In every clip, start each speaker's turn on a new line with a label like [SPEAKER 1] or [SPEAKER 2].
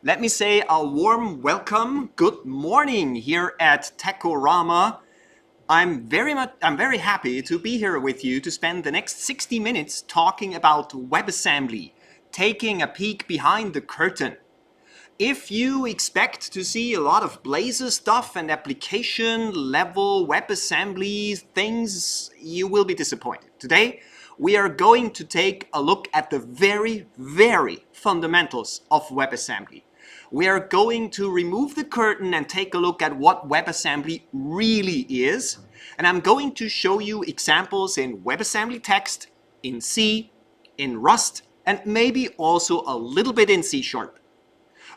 [SPEAKER 1] Let me say a warm welcome, good morning here at Techorama. I'm very happy to be here with you to spend the next 60 minutes talking about WebAssembly, taking a peek behind the curtain. If you expect to see a lot of Blazor stuff and application level WebAssembly things, you will be disappointed. Today, we are going to take a look at the very fundamentals of WebAssembly. We are going to remove the curtain and take a look at what WebAssembly really is. And I'm going to show you examples in WebAssembly Text, in C, in Rust, and maybe also a little bit in C#.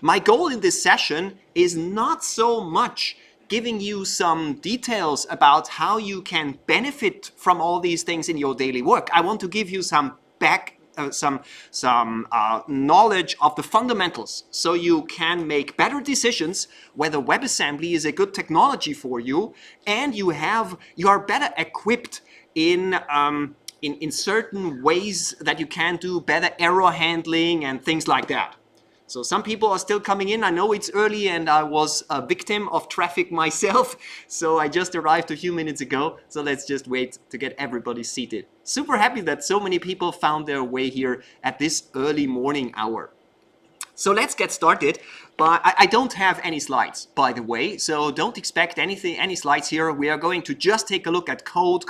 [SPEAKER 1] My goal in this session is not so much giving you some details about how you can benefit from all these things in your daily work. I want to give you some knowledge of the fundamentals so you can make better decisions whether WebAssembly is a good technology for you, and you are better equipped in certain ways that you can do better error handling and things like that. So some people are still coming in. I know it's early and I was a victim of traffic myself. So I just arrived a few minutes ago. So let's just wait to get everybody seated. Super happy that so many people found their way here at this early morning hour. So let's get started. But I don't have any slides, by the way, so don't expect any slides here. We are going to just take a look at code.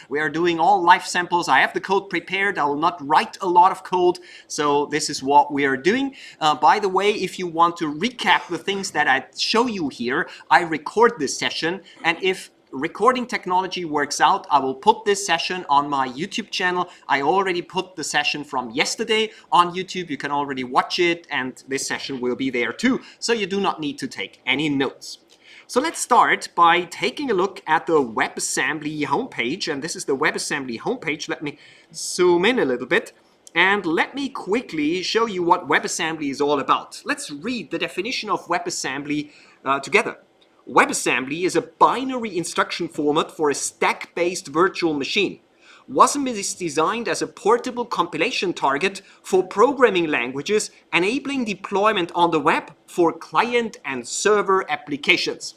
[SPEAKER 1] We are doing all live samples. I have the code prepared. I will not write a lot of code, so this is what we are doing. By the way, if you want to recap the things that I show you here, I record this session, and if recording technology works out, I will put this session on my YouTube channel. I already put the session from yesterday on YouTube. You can already watch it, and this session will be there too. So you do not need to take any notes. So let's start by taking a look at the WebAssembly homepage. And this is the WebAssembly homepage. Let me zoom in a little bit. And let me quickly show you what WebAssembly is all about. Let's read the definition of WebAssembly together. WebAssembly is a binary instruction format for a stack-based virtual machine. Wasm is designed as a portable compilation target for programming languages, enabling deployment on the web for client and server applications.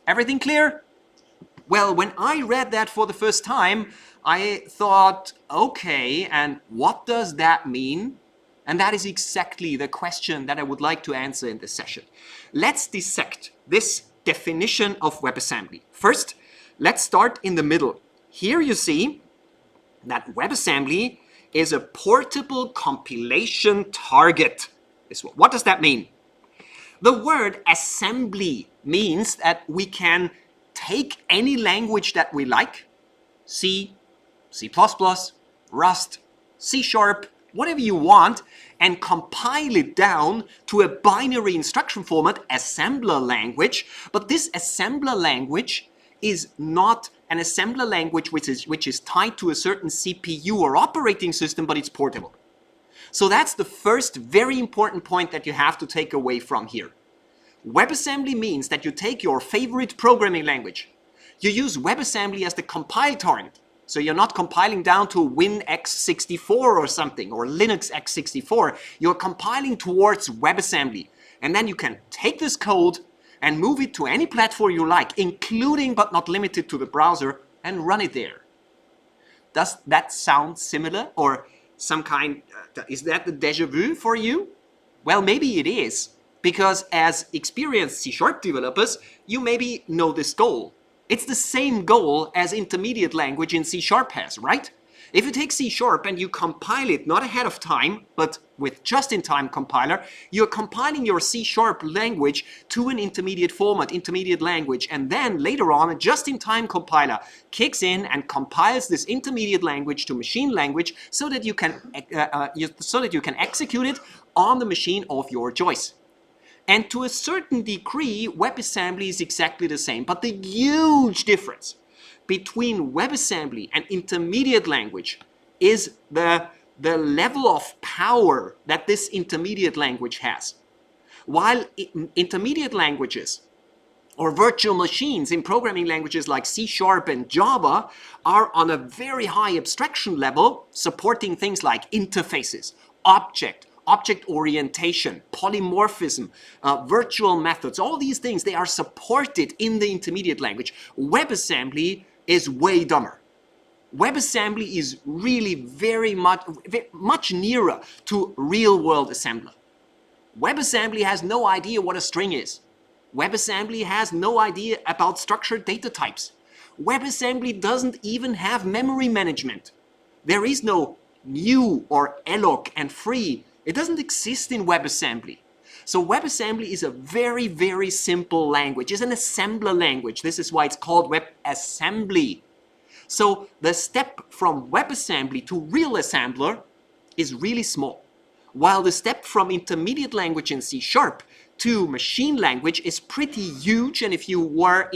[SPEAKER 1] Everything clear? Well, when I read that for the first time, I thought, okay, and what does that mean? And that is exactly the question that I would like to answer in this session. Let's dissect this definition of WebAssembly. First, let's start in the middle. Here you see that WebAssembly is a portable compilation target. What does that mean? The word assembly means that we can take any language that we like, C, C++, Rust, C#, whatever you want, and compile it down to a binary instruction format, assembler language. But this assembler language is not an assembler language which is tied to a certain CPU or operating system, but it's portable. So that's the first very important point that you have to take away from here. WebAssembly means that you take your favorite programming language. You use WebAssembly as the compile target. So you're not compiling down to WinX64 or something, or Linux x64. You're compiling towards WebAssembly. And then you can take this code and move it to any platform you like, including but not limited to the browser, and run it there. Does that sound similar? Or some kind, is that the déjà vu for you? Well, maybe it is, because as experienced C# developers, you maybe know this goal. It's the same goal as intermediate language in C# has, right? If you take C# and you compile it not ahead of time, but with just-in-time compiler, you're compiling your C# language to an intermediate format, intermediate language, and then later on a just-in-time compiler kicks in and compiles this intermediate language to machine language so that you can execute it on the machine of your choice. And to a certain degree, WebAssembly is exactly the same. But the huge difference between WebAssembly and intermediate language is the level of power that this intermediate language has. While intermediate languages or virtual machines in programming languages like C# and Java are on a very high abstraction level, supporting things like interfaces, object, object orientation, polymorphism, virtual methods, all these things, they are supported in the intermediate language. WebAssembly is way dumber. WebAssembly is really very much nearer to real-world assembler. WebAssembly has no idea what a string is. WebAssembly has no idea about structured data types. WebAssembly doesn't even have memory management. There is no new or alloc and free. It doesn't exist in WebAssembly. So WebAssembly is a very, very simple language. It's an assembler language. This is why it's called WebAssembly. So the step from WebAssembly to real assembler is really small, while the step from intermediate language in C# to machine language is pretty huge. And if you were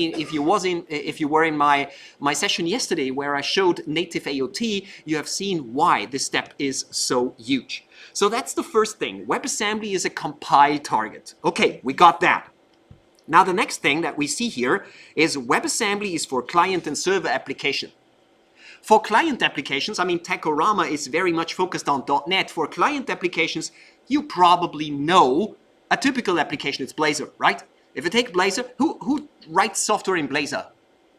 [SPEAKER 1] in my session yesterday where I showed native AOT, you have seen why this step is so huge. So that's the first thing. WebAssembly is a compile target. Okay, we got that. Now the next thing that we see here is WebAssembly is for client and server application. For client applications, I mean, Techorama is very much focused on .NET. For client applications, you probably know a typical application. It's Blazor, right? If you take Blazor, who writes software in Blazor?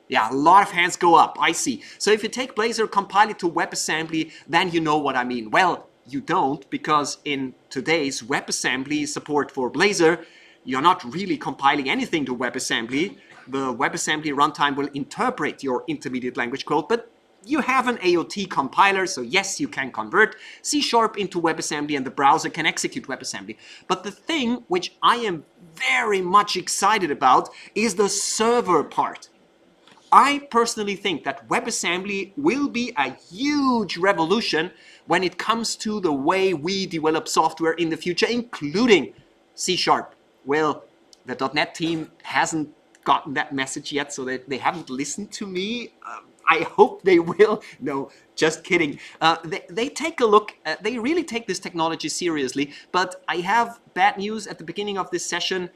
[SPEAKER 1] Yeah, a lot of hands go up, I see. So if you take Blazor, compile it to WebAssembly, then you know what I mean. Well, you don't, because in today's WebAssembly support for Blazor, you're not really compiling anything to WebAssembly. The WebAssembly runtime will interpret your intermediate language code, but you have an AOT compiler, so yes, you can convert C# into WebAssembly and the browser can execute WebAssembly. But the thing which I am very much excited about is the server part. I personally think that WebAssembly will be a huge revolution when it comes to the way we develop software in the future, including C#. Well, the .NET team hasn't gotten that message yet, so they haven't listened to me. I hope they will. No, just kidding. They take a look, they really take this technology seriously, but I have bad news at the beginning of this session.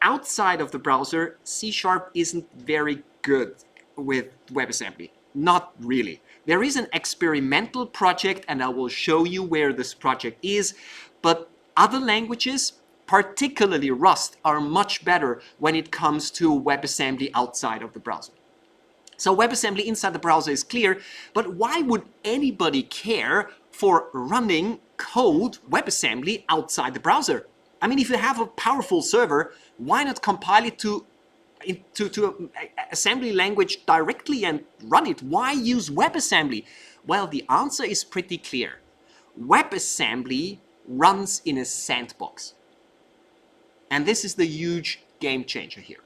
[SPEAKER 1] Outside of the browser, C# isn't very good with WebAssembly. Not really. There is an experimental project, and I will show you where this project is, but other languages, particularly Rust, are much better when it comes to WebAssembly outside of the browser. So WebAssembly inside the browser is clear, but why would anybody care for running code WebAssembly outside the browser? I mean, if you have a powerful server, why not compile it to assembly language directly and run it? Why use WebAssembly? Well, the answer is pretty clear. WebAssembly runs in a sandbox. And this is the huge game changer here.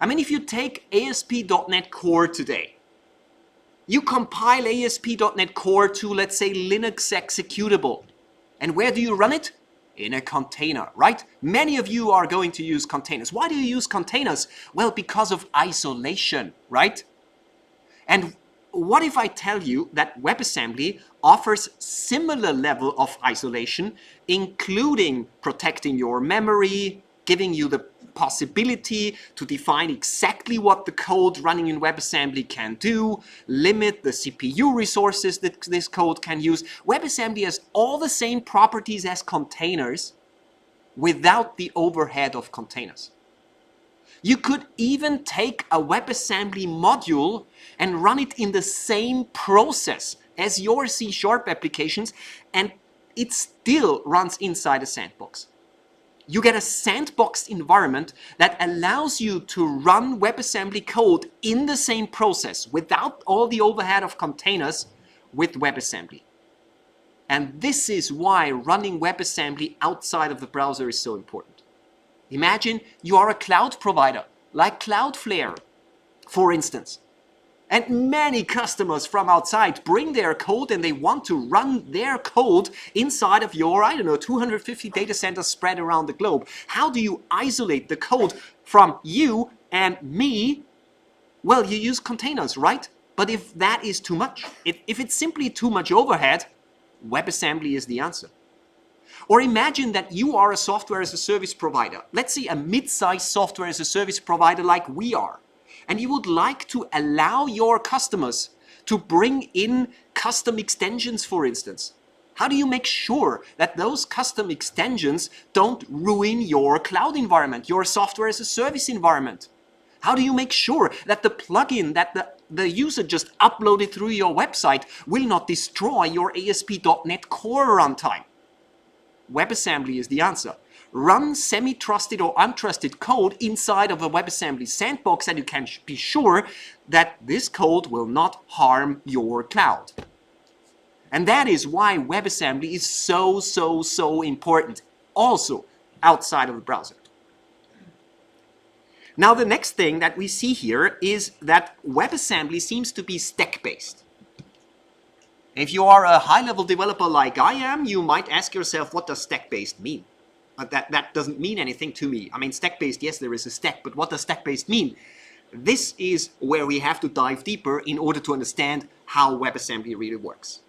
[SPEAKER 1] I mean, if you take ASP.NET Core today, you compile ASP.NET Core to, let's say, Linux executable. And where do you run it? In a container, right? Many of you are going to use containers. Why do you use containers? Well, because of isolation, right? And what if I tell you that WebAssembly offers similar level of isolation, including protecting your memory, giving you the possibility to define exactly what the code running in WebAssembly can do, limit the CPU resources that this code can use. WebAssembly has all the same properties as containers without the overhead of containers. You could even take a WebAssembly module and run it in the same process as your C# applications, and it still runs inside a sandbox. You get a sandboxed environment that allows you to run WebAssembly code in the same process without all the overhead of containers with WebAssembly. And this is why running WebAssembly outside of the browser is so important. Imagine you are a cloud provider, like Cloudflare, for instance. And many customers from outside bring their code and they want to run their code inside of your, I don't know, 250 data centers spread around the globe. How do you isolate the code from you and me? Well, you use containers, right? But if that is too much, if it's simply too much overhead, WebAssembly is the answer. Or imagine that you are a software as a service provider. Let's say a mid-sized software as a service provider like we are. And you would like to allow your customers to bring in custom extensions, for instance. How do you make sure that those custom extensions don't ruin your cloud environment, your software as a service environment? How do you make sure that the plugin that the user just uploaded through your website will not destroy your ASP.NET Core runtime? WebAssembly is the answer. Run semi-trusted or untrusted code inside of a WebAssembly sandbox, and you can be sure that this code will not harm your cloud. And that is why WebAssembly is so important, also outside of the browser. Now the next thing that we see here is that WebAssembly seems to be stack-based. If you are a high-level developer like I am, you might ask yourself, what does stack-based mean? But that doesn't mean anything to me. I mean, stack-based, yes, there is a stack, but what does stack-based mean? This is where we have to dive deeper in order to understand how WebAssembly really works.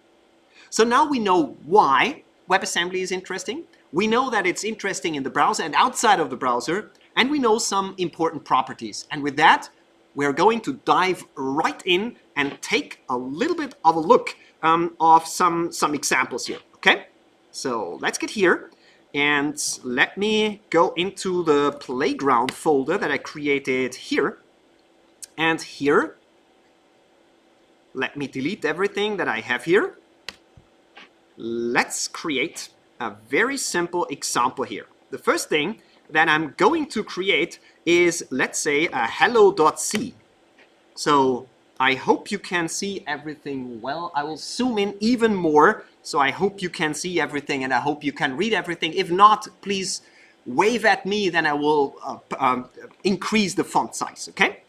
[SPEAKER 1] So now we know why WebAssembly is interesting. We know that it's interesting in the browser and outside of the browser, and we know some important properties. And with that, we're going to dive right in and take a little bit of a look of some examples here, okay? So let's get here, and let me go into the playground folder that I created here. And here, let me delete everything that I have here. Let's create a very simple example here. The first thing that I'm going to create is, let's say, a hello.c. So I hope you can see everything well. I will zoom in even more, so I hope you can see everything and I hope you can read everything. If not, please wave at me, then I will increase the font size, okay?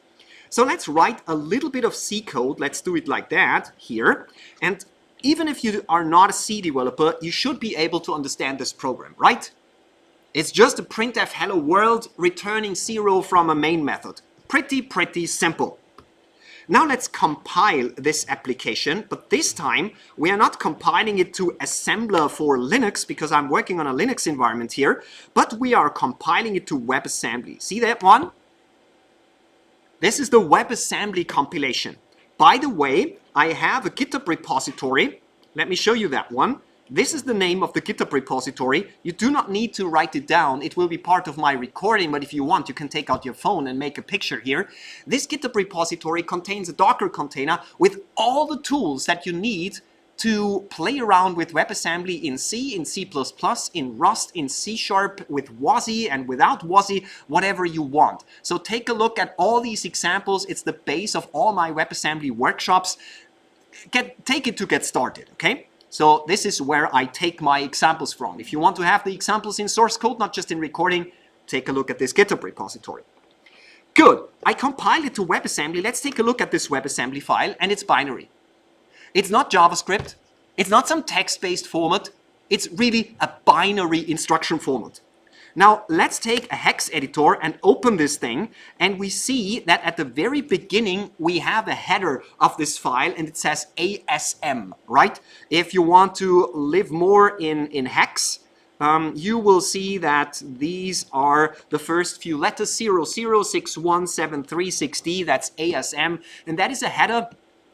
[SPEAKER 1] So let's write a little bit of C code. Let's do it like that here. And even if you are not a C developer, you should be able to understand this program, right? It's just a printf hello world returning 0 from a main method. Pretty simple. Now let's compile this application, but this time we are not compiling it to assembler for Linux because I'm working on a Linux environment here, but we are compiling it to WebAssembly. See that one? This is the WebAssembly compilation. By the way, I have a GitHub repository. Let me show you that one. This is the name of the GitHub repository. You do not need to write it down. It will be part of my recording, but if you want, you can take out your phone and make a picture here. This GitHub repository contains a Docker container with all the tools that you need to play around with WebAssembly in C, in C++, in Rust, in C#, with WASI and without WASI, whatever you want. So take a look at all these examples. It's the base of all my WebAssembly workshops. Take it to get started, okay? So this is where I take my examples from. If you want to have the examples in source code, not just in recording, take a look at this GitHub repository. Good. I compiled it to WebAssembly. Let's take a look at this WebAssembly file, and it's binary. It's not JavaScript. It's not some text-based format. It's really a binary instruction format. Now, let's take a hex editor and open this thing, and we see that at the very beginning, we have a header of this file, and it says ASM, right? If you want to live more in hex, you will see that these are the first few letters, 00617360, that's ASM, and that is a header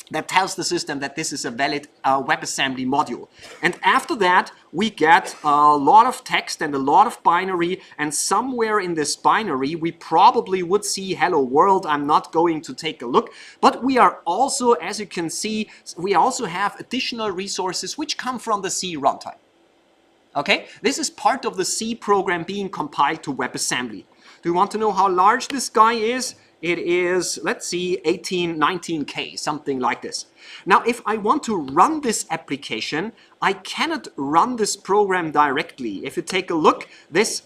[SPEAKER 1] that tells the system that this is a valid WebAssembly module. And after that, we get a lot of text and a lot of binary, and somewhere in this binary, we probably would see hello world. I'm not going to take a look, but we are also, as you can see, we also have additional resources which come from the C runtime. Okay, this is part of the C program being compiled to WebAssembly. Do you want to know how large this guy is? It is, let's see, 19K, something like this. Now, if I want to run this application, I cannot run this program directly. If you take a look, this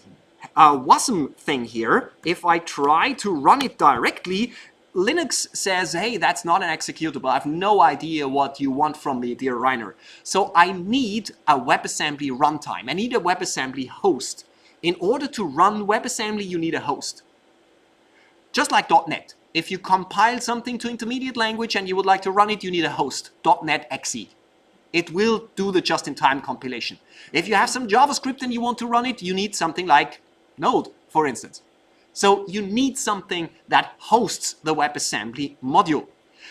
[SPEAKER 1] Wasm thing here, if I try to run it directly, Linux says, hey, that's not an executable. I have no idea what you want from me, dear Rainer. So I need a WebAssembly runtime. I need a WebAssembly host. In order to run WebAssembly, you need a host. Just like .NET. If you compile something to intermediate language and you would like to run it, you need a host, .NET .exe. It will do the just-in-time compilation. If you have some JavaScript and you want to run it, you need something like Node, for instance. So you need something that hosts the WebAssembly module.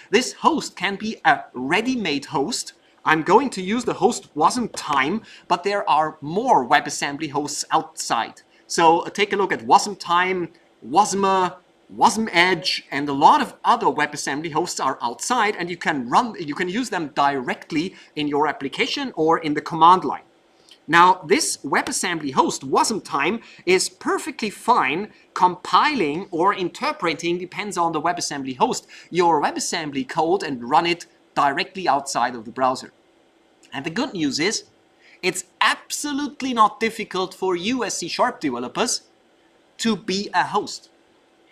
[SPEAKER 1] This host can be a ready-made host, I'm going to use the host Wasmtime, but there are more WebAssembly hosts outside. So take a look at Wasmtime, Wasmer, Wasm Edge, and a lot of other WebAssembly hosts are outside, and you can use them directly in your application or in the command line. Now, this WebAssembly host, Wasmtime, is perfectly fine compiling or interpreting, depends on the WebAssembly host, your WebAssembly code and run it directly outside of the browser. And the good news is, it's absolutely not difficult for you as C# developers to be a host.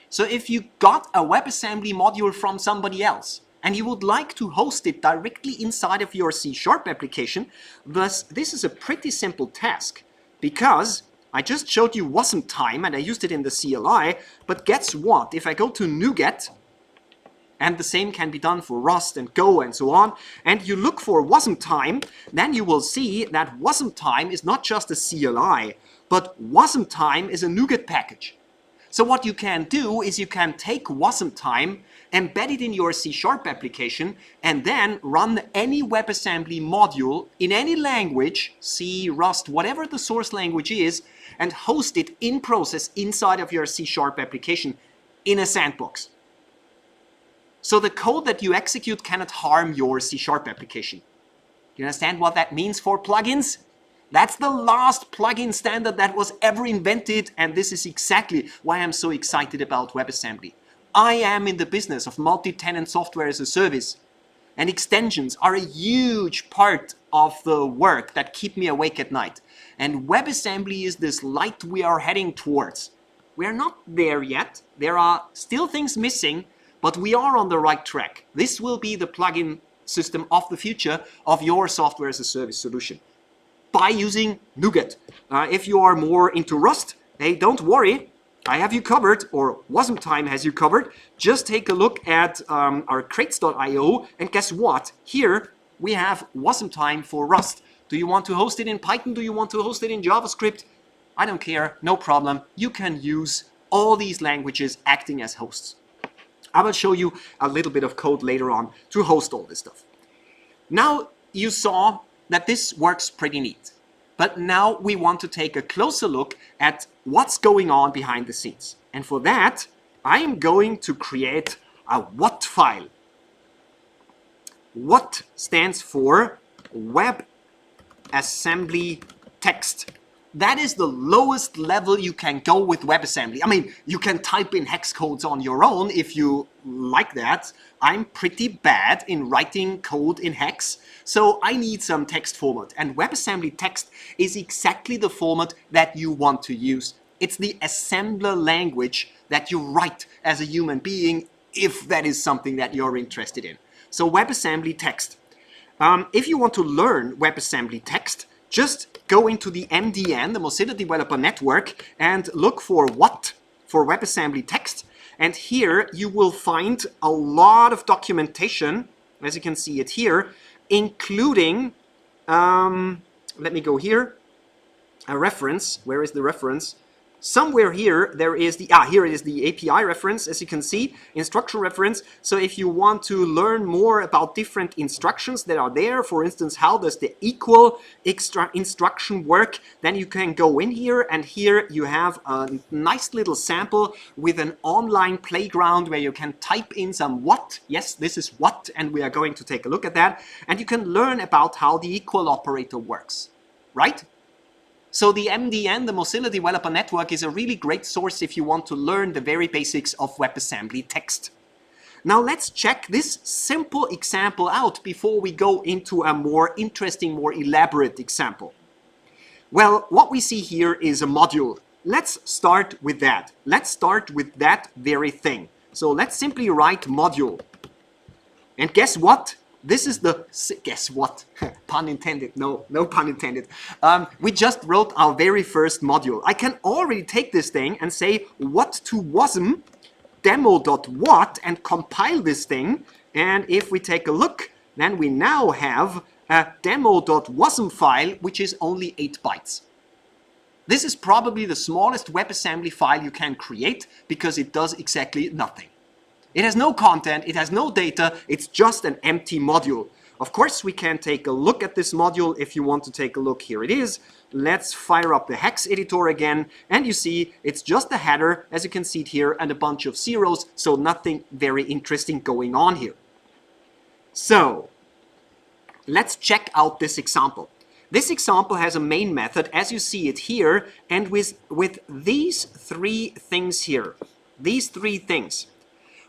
[SPEAKER 1] So if you got a WebAssembly module from somebody else, and you would like to host it directly inside of your C# application, thus this is a pretty simple task, because I just showed you Wasmtime and I used it in the CLI, but guess what? If I go to NuGet, and the same can be done for Rust and Go and so on, and you look for Wasmtime, then you will see that Wasmtime is not just a CLI, but Wasmtime is a NuGet package. So what you can do is you can take Wasmtime, embed it in your C# application, and then run any WebAssembly module in any language, C, Rust, whatever the source language is, and host it in process inside of your C# application in a sandbox. So the code that you execute cannot harm your C# application. You understand what that means for plugins? That's the last plugin standard that was ever invented, and this is exactly why I'm so excited about WebAssembly. I am in the business of multi-tenant software as a service, and extensions are a huge part of the work that keep me awake at night. And WebAssembly is this light we are heading towards. We are not there yet. There are still things missing, but we are on the right track. This will be the plugin system of the future of your software as a service solution, by using NuGet. If you are more into Rust, hey, don't worry, I have you covered, or Wasmtime has you covered. Just take a look at our crates.io, and guess what? Here we have Wasmtime for Rust. Do you want to host it in Python? Do you want to host it in JavaScript? I don't care, no problem. You can use all these languages acting as hosts. I will show you a little bit of code later on to host all this stuff. Now you saw that this works pretty neat. But now we want to take a closer look at what's going on behind the scenes. And for that, I am going to create a WAT file. WAT stands for WebAssembly Text. That is the lowest level you can go with WebAssembly. I mean, you can type in hex codes on your own if you like that. I'm pretty bad in writing code in hex, so I need some text format. And WebAssembly Text is exactly the format that you want to use. It's the assembler language that you write as a human being, if that is something that you're interested in. So WebAssembly Text. If you want to learn WebAssembly Text, just go into the MDN, the Mozilla Developer Network, and look for WAT for WebAssembly Text. And here you will find a lot of documentation, as you can see it here, including, let me go here, a reference. Where is the reference? Somewhere here, there is the, here it is, the API reference, as you can see, instruction reference. So if you want to learn more about different instructions that are there, for instance, how does the equal instruction work, then you can go in here, and here you have a nice little sample with an online playground where you can type in some WAT. Yes, this is WAT, and we are going to take a look at that. And you can learn about how the equal operator works, right? So the MDN, the Mozilla Developer Network, is a really great source if you want to learn the very basics of WebAssembly Text. Now let's check this simple example out before we go into a more interesting, more elaborate example. Well, what we see here is a module. Let's start with that. Let's start with that very thing. So let's simply write module. And guess what? This is the, guess what? Pun intended, no pun intended. We just wrote our very first module. I can already take this thing and say what to wasm demo.wat and compile this thing. And if we take a look, then we now have a demo.wasm file, which is only 8 bytes. This is probably the smallest WebAssembly file you can create because it does exactly nothing. It has no content, it has no data, it's just an empty module. Of course, we can take a look at this module. If you want to take a look, here it is. Let's fire up the hex editor again, and you see it's just a header, as you can see it here, and a bunch of zeros, so nothing very interesting going on here. So let's check out this example. This example has a main method, as you see it here, and with these three things here,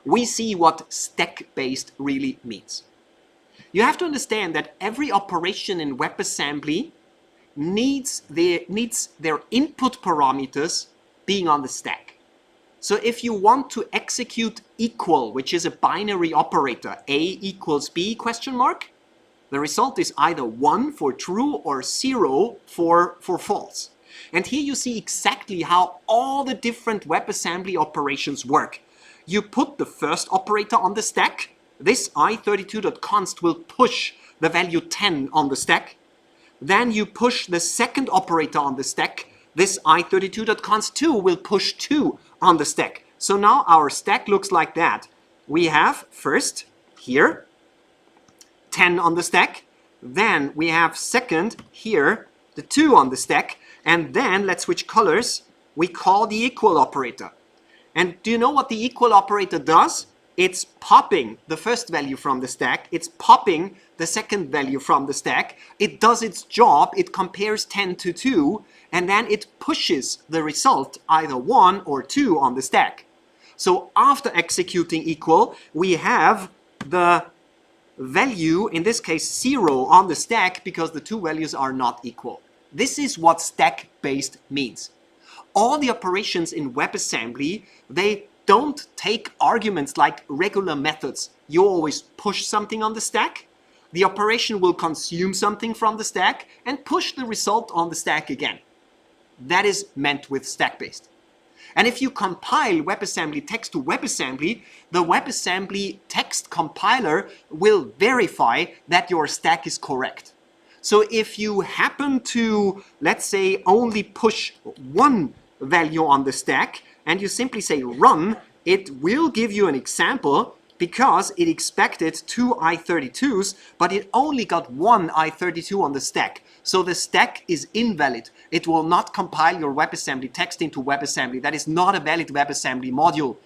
[SPEAKER 1] we see what stack-based really means. You have to understand that every operation in WebAssembly needs their input parameters being on the stack. So if you want to execute equal, which is a binary operator, A equals B question mark, the result is either 1 for true or 0 for false. And here you see exactly how all the different WebAssembly operations work. You put the first operator on the stack. This i32.const will push the value 10 on the stack. Then you push the second operator on the stack. This i32.const2 will push 2 on the stack. So now our stack looks like that. We have first here 10 on the stack. Then we have second here the 2 on the stack. And then let's switch colors. We call the equal operator. And do you know what the equal operator does? It's popping the first value from the stack. It's popping the second value from the stack. It does its job. It compares 10 to 2. And then it pushes the result either 1 or 2 on the stack. So after executing equal, we have the value, in this case 0, on the stack because the two values are not equal. This is what stack-based means. All the operations in WebAssembly, they don't take arguments like regular methods. You always push something on the stack, the operation will consume something from the stack and push the result on the stack again. That is meant with stack-based. And if you compile WebAssembly text to WebAssembly, the WebAssembly text compiler will verify that your stack is correct. So if you happen to, let's say, only push one value on the stack and you simply say run, it will give you an example because it expected 2 i32s, but it only got 1 i32 on the stack. So the stack is invalid. It will not compile your WebAssembly text into WebAssembly. That is not a valid WebAssembly module.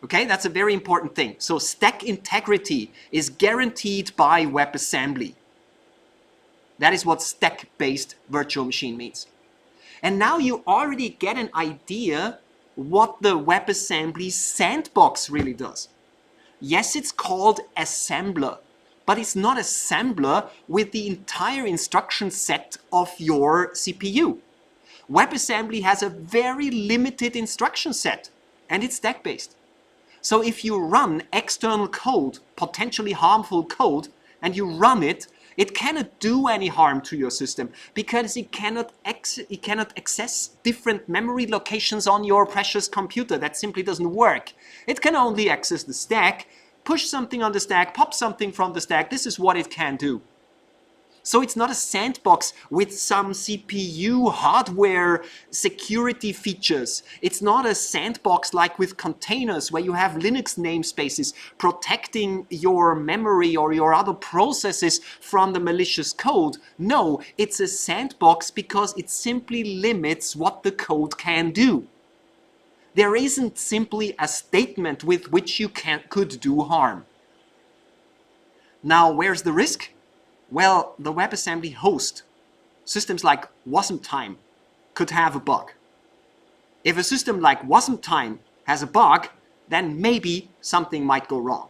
[SPEAKER 1] Okay, that's a very important thing. So stack integrity is guaranteed by WebAssembly. That is what stack-based virtual machine means. And now you already get an idea what the WebAssembly sandbox really does. Yes, it's called assembler, but it's not assembler with the entire instruction set of your CPU. WebAssembly has a very limited instruction set, and it's stack-based. So if you run external code, potentially harmful code, and you run it, it cannot do any harm to your system because it cannot access different memory locations on your precious computer. That simply doesn't work. It can only access the stack, push something on the stack, pop something from the stack. This is what it can do. So it's not a sandbox with some CPU hardware security features. It's not a sandbox like with containers where you have Linux namespaces protecting your memory or your other processes from the malicious code. No, it's a sandbox because it simply limits what the code can do. There isn't simply a statement with which you could do harm. Now, where's the risk? Well, the WebAssembly host, systems like Wasmtime, could have a bug. If a system like Wasmtime has a bug, then maybe something might go wrong.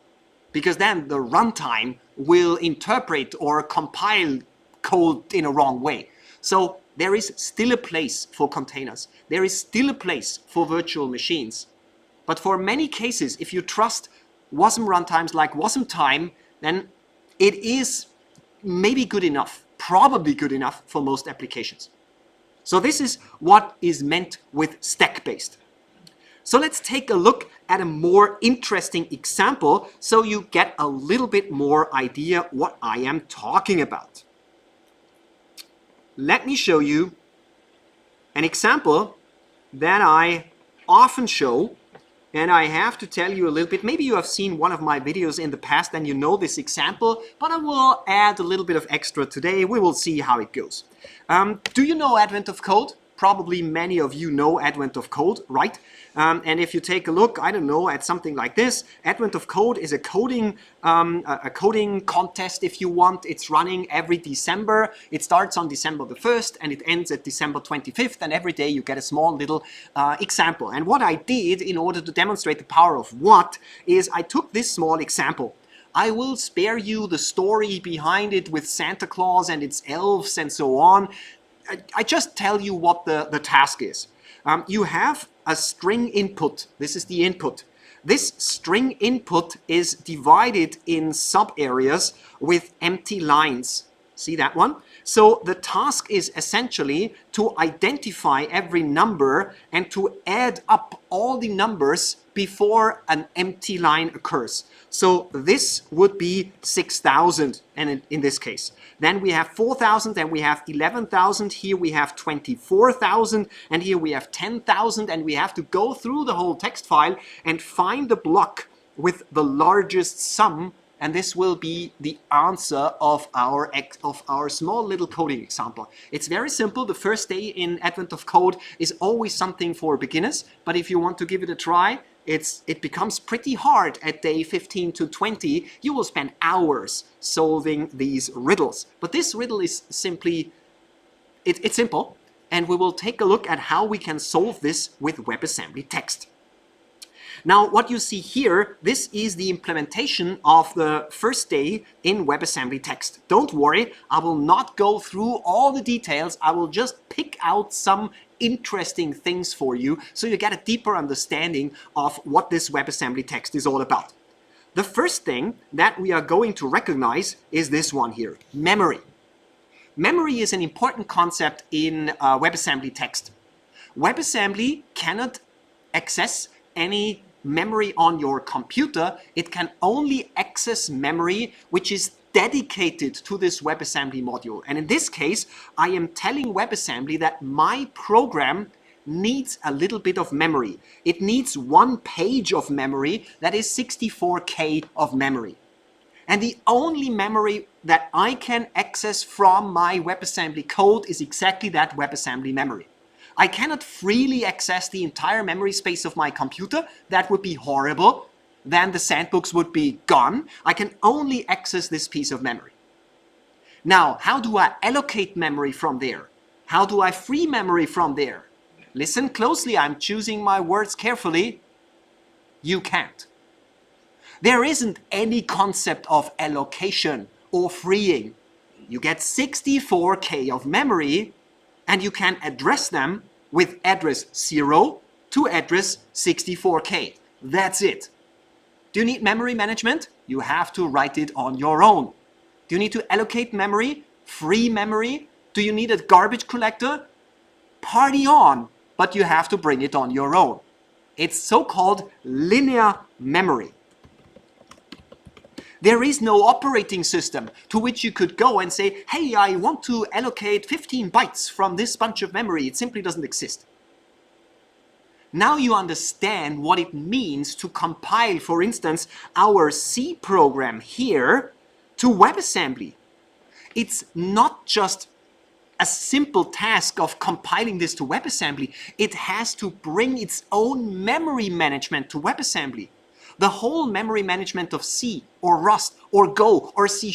[SPEAKER 1] Because then the runtime will interpret or compile code in a wrong way. So there is still a place for containers. There is still a place for virtual machines. But for many cases, if you trust Wasm runtimes like Wasmtime, then it is maybe good enough, probably good enough for most applications. So this is what is meant with stack-based. So let's take a look at a more interesting example so you get a little bit more idea what I am talking about. Let me show you an example that I often show, And I have to tell you a little bit, maybe you have seen one of my videos in the past and you know this example, but I will add a little bit of extra today. We will see how it goes. Do you know Advent of Code? Probably many of you know Advent of Code, right? And if you take a look, I don't know, at something like this, Advent of Code is a coding contest, if you want. It's running every December. It starts on December the 1st and it ends at December 25th. And every day you get a small little example. And what I did in order to demonstrate the power of what is I took this small example. I will spare you the story behind it with Santa Claus and its elves and so on. I just tell you what the task is. You have a string input. This is the input. This string input is divided in sub-areas with empty lines. See that one? So the task is essentially to identify every number and to add up all the numbers before an empty line occurs. So this would be 6,000 and in this case. Then we have 4,000 and we have 11,000. Here we have 24,000 and here we have 10,000, and we have to go through the whole text file and find the block with the largest sum, and this will be the answer of our small little coding example. It's very simple. The first day in Advent of Code is always something for beginners, but if you want to give it a try, it becomes pretty hard at day 15 to 20. You will spend hours solving these riddles. But this riddle is simply, it's simple, and we will take a look at how we can solve this with WebAssembly Text. Now, what you see here, this is the implementation of the first day in WebAssembly Text. Don't worry, I will not go through all the details. I will just pick out some interesting things for you so you get a deeper understanding of what this WebAssembly Text is all about. The first thing that we are going to recognize is this one here, memory. Memory is an important concept in WebAssembly Text. WebAssembly cannot access any memory on your computer. It can only access memory which is dedicated to this WebAssembly module. And in this case, I am telling WebAssembly that my program needs a little bit of memory. It needs 1 page of memory, that is 64K of memory. And the only memory that I can access from my WebAssembly code is exactly that WebAssembly memory. I cannot freely access the entire memory space of my computer. That would be horrible. Then the sandbox would be gone. I can only access this piece of memory. Now, how do I allocate memory from there? How do I free memory from there? Listen closely, I'm choosing my words carefully. You can't. There isn't any concept of allocation or freeing. You get 64K of memory, and you can address them with address 0 to address 64K. That's it. Do you need memory management? You have to write it on your own. Do you need to allocate memory? Free memory? Do you need a garbage collector? Party on, but you have to bring it on your own. It's so-called linear memory. There is no operating system to which you could go and say, hey, I want to allocate 15 bytes from this bunch of memory. It simply doesn't exist. Now you understand what it means to compile, for instance, our C program here to WebAssembly. It's not just a simple task of compiling this to WebAssembly. It has to bring its own memory management to WebAssembly. The whole memory management of C or Rust or Go or C#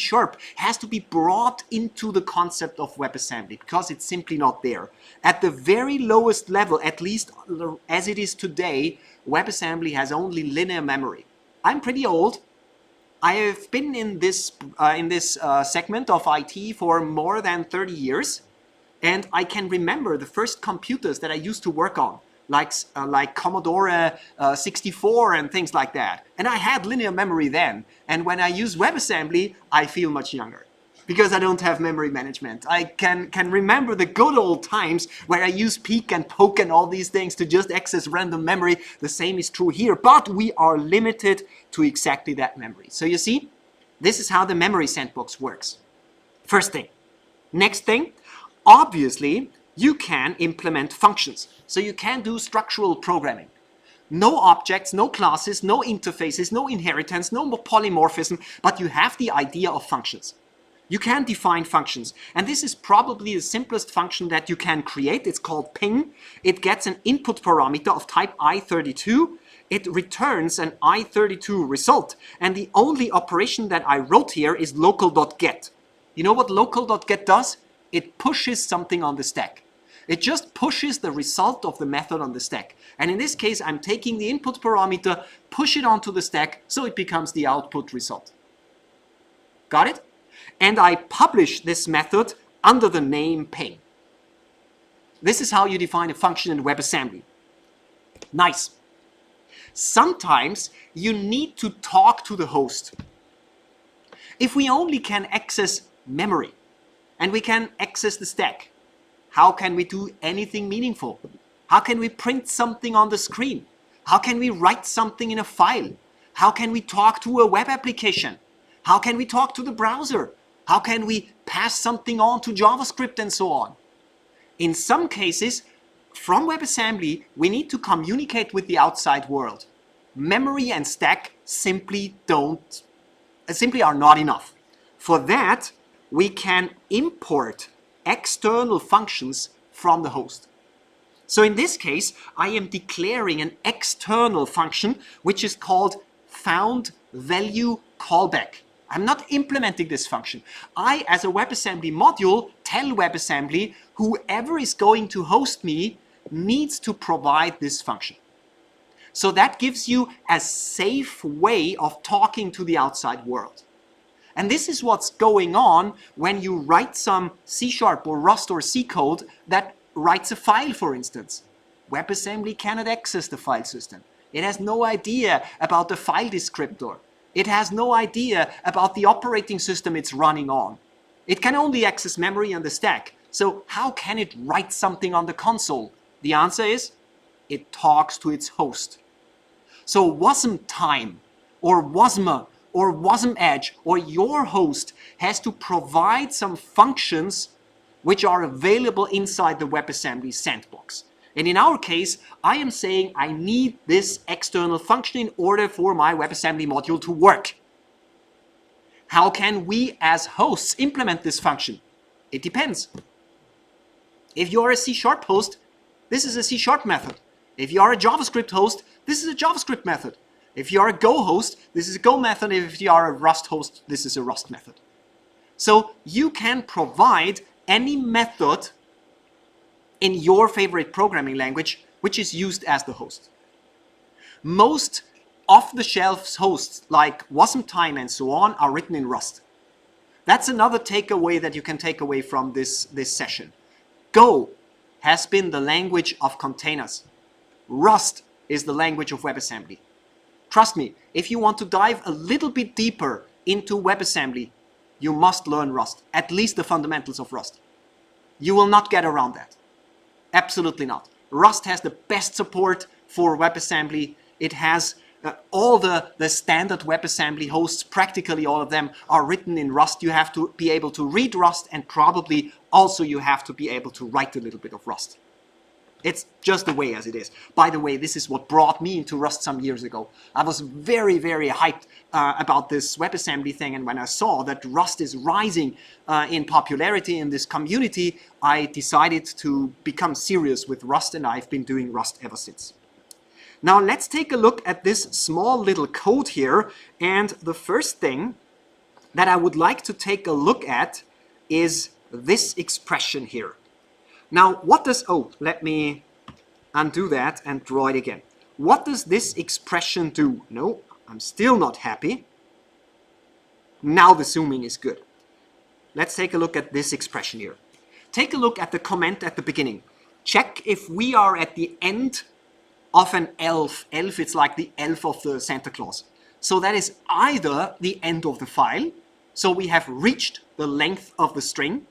[SPEAKER 1] has to be brought into the concept of WebAssembly because it's simply not there. At the very lowest level, at least as it is today, WebAssembly has only linear memory. I'm pretty old. I have been in this segment of IT for more than 30 years, and I can remember the first computers that I used to work on, like Commodore 64 and things like that. And I had linear memory then. And when I use WebAssembly, I feel much younger because I don't have memory management. I can remember the good old times where I used peek and poke and all these things to just access random memory. The same is true here, but we are limited to exactly that memory. So you see, this is how the memory sandbox works. First thing. Next thing, obviously, you can implement functions. So you can do structural programming. No objects, no classes, no interfaces, no inheritance, no polymorphism, but you have the idea of functions. You can define functions, and this is probably the simplest function that you can create. It's called ping. It gets an input parameter of type i32. It returns an i32 result, and the only operation that I wrote here is local.get. You know what local.get does? It pushes something on the stack. It just pushes the result of the method on the stack. And in this case, I'm taking the input parameter, push it onto the stack, so it becomes the output result. Got it? And I publish this method under the name ping. This is how you define a function in WebAssembly. Nice. Sometimes you need to talk to the host. If we only can access memory and we can access the stack, how can we do anything meaningful? How can we print something on the screen? How can we write something in a file? How can we talk to a web application? How can we talk to the browser? How can we pass something on to JavaScript and so on? In some cases, from WebAssembly, we need to communicate with the outside world. Memory and stack simply are not enough. For that, we can import external functions from the host. So in this case, I am declaring an external function which is called foundValueCallback. I'm not implementing this function. I, as a WebAssembly module, tell WebAssembly whoever is going to host me needs to provide this function. So that gives you a safe way of talking to the outside world. And this is what's going on when you write some C# or Rust or C code that writes a file, for instance. WebAssembly cannot access the file system. It has no idea about the file descriptor. It has no idea about the operating system it's running on. It can only access memory and the stack. So how can it write something on the console? The answer is, it talks to its host. So Wasmtime or Wasmer or Wasm or your host has to provide some functions which are available inside the WebAssembly sandbox. And in our case, I am saying I need this external function in order for my WebAssembly module to work. How can we as hosts implement this function? It depends. If you are a C# host, this is a C# method. If you are a JavaScript host, this is a JavaScript method. If you are a Go host, this is a Go method. If you are a Rust host, this is a Rust method. So you can provide any method in your favorite programming language which is used as the host. Most off-the-shelf hosts like Wasmtime and so on are written in Rust. That's another takeaway that you can take away from this session. Go has been the language of containers. Rust is the language of WebAssembly. Trust me, if you want to dive a little bit deeper into WebAssembly, you must learn Rust, at least the fundamentals of Rust. You will not get around that. Absolutely not. Rust has the best support for WebAssembly. It has all the standard WebAssembly hosts, practically all of them are written in Rust. You have to be able to read Rust, and probably also you have to be able to write a little bit of Rust. It's just the way as it is. By the way, this is what brought me into Rust some years ago. I was very, very hyped about this WebAssembly thing, and when I saw that Rust is rising in popularity in this community, I decided to become serious with Rust, and I've been doing Rust ever since. Now let's take a look at this small little code here, and the first thing that I would like to take a look at is this expression here. Now, what does, let me undo that and draw it again. What does this expression do? No, I'm still not happy. Now the zooming is good. Let's take a look at this expression here. Take a look at the comment at the beginning. Check if we are at the end of an elf. Elf, it's like the elf of the Santa Claus. So that is either the end of the file, so we have reached the length of the string,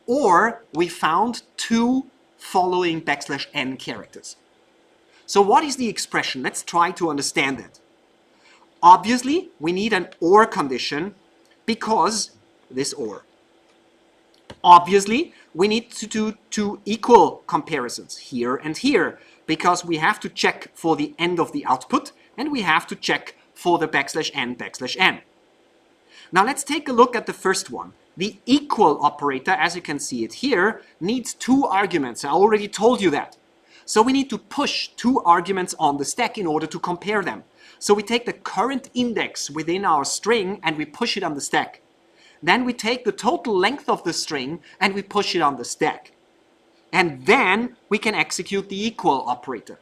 [SPEAKER 1] or we found two following \n characters. So what is the expression? Let's try to understand that. Obviously, we need an OR condition because this OR. Obviously, we need to do two equal comparisons, here and here, because we have to check for the end of the output, and we have to check for the \n\n. Now let's take a look at the first one. The equal operator, as you can see it here, needs two arguments. I already told you that. So we need to push two arguments on the stack in order to compare them. So we take the current index within our string and we push it on the stack. Then we take the total length of the string and we push it on the stack. And then we can execute the equal operator.